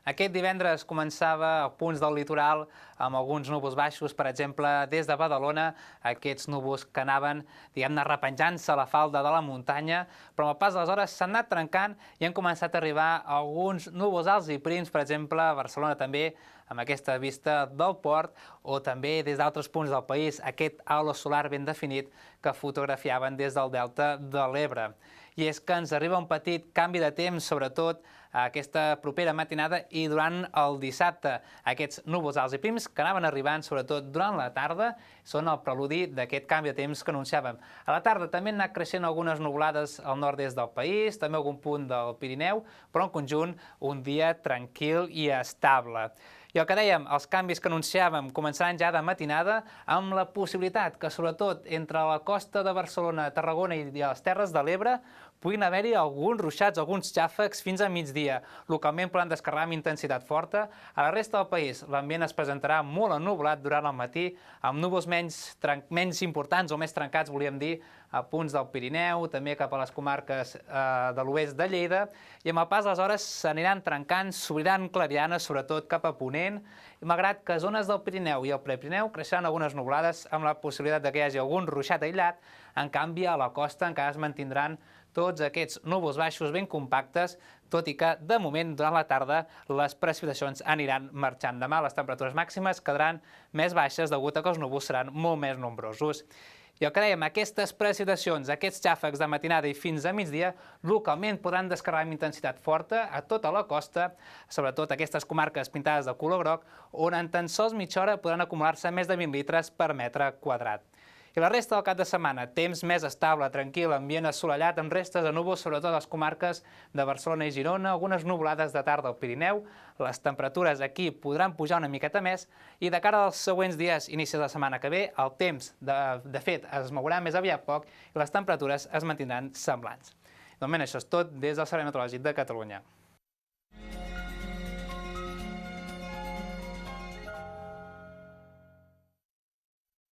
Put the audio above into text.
Aquest divendres començava a punts del litoral amb alguns núvols baixos, per exemple, des de Badalona, aquests núvols que anaven, diguem-ne, repenjant-se a la falda de la muntanya, però amb el pas de les hores s'han anat trencant i han començat a arribar alguns núvols alts i prims, per exemple, a Barcelona també, amb aquesta vista del port, o també des d'altres punts del país, aquest halo solar ben definit que fotografiaven des del delta de l'Ebre. I és que ens arriba un petit canvi de temps, sobretot a aquesta propera matinada i durant el dissabte. Aquests núvols alts i prims que anaven arribant, sobretot durant la tarda, són el preludi d'aquest canvi de temps que anunciàvem. A la tarda també han anat creixent algunes nuvolades al nord-est del país, també algun punt del Pirineu, però en conjunt un dia tranquil i estable. I el que dèiem, els canvis que anunciàvem començaran ja de matinada amb la possibilitat que, sobretot, entre la costa de Barcelona, Tarragona i les Terres de l'Ebre puguin haver-hi alguns ruixats, alguns xàfecs fins a migdia. Localment poden descarregar amb intensitat forta. A la resta del país l'ambient es presentarà molt ennublat durant el matí, amb núvols menys importants o més trencats, volíem dir, a punts del Pirineu, també cap a les comarques de l'oest de Lleida, i amb el pas de les hores s'aniran trencant, s'obriran clarianes, sobretot cap a ponent, i malgrat que zones del Pirineu i el Prepirineu creixeran algunes nuvolades amb la possibilitat que hi hagi algun ruixat aïllat, en canvi a la costa encara es mantindran tots aquests núvols baixos ben compactes, tot i que, de moment, durant la tarda, les precipitacions aniran marxant. Demà les temperatures màximes quedaran més baixes degut a que els núvols seran molt més nombrosos. I el que dèiem, aquestes precipitacions, aquests xàfecs de matinada i fins a migdia, localment podran descarregar amb intensitat forta a tota la costa, sobretot aquestes comarques pintades de color groc, on en tan sols mitja hora podran acumular-se més de 20 litres per metre quadrat. I la resta del cap de setmana, temps més estable, tranquil, ambient assolellat, amb restes de núvols, sobretot a les comarques de Barcelona i Girona, algunes nuvolades de tarda al Pirineu, les temperatures aquí podran pujar una miqueta més i de cara als següents dies, inicis de la setmana que ve, el temps, de fet, es mourà més aviat poc i les temperatures es mantindran semblants. De moment això és tot des del Servei Meteorològic de Catalunya.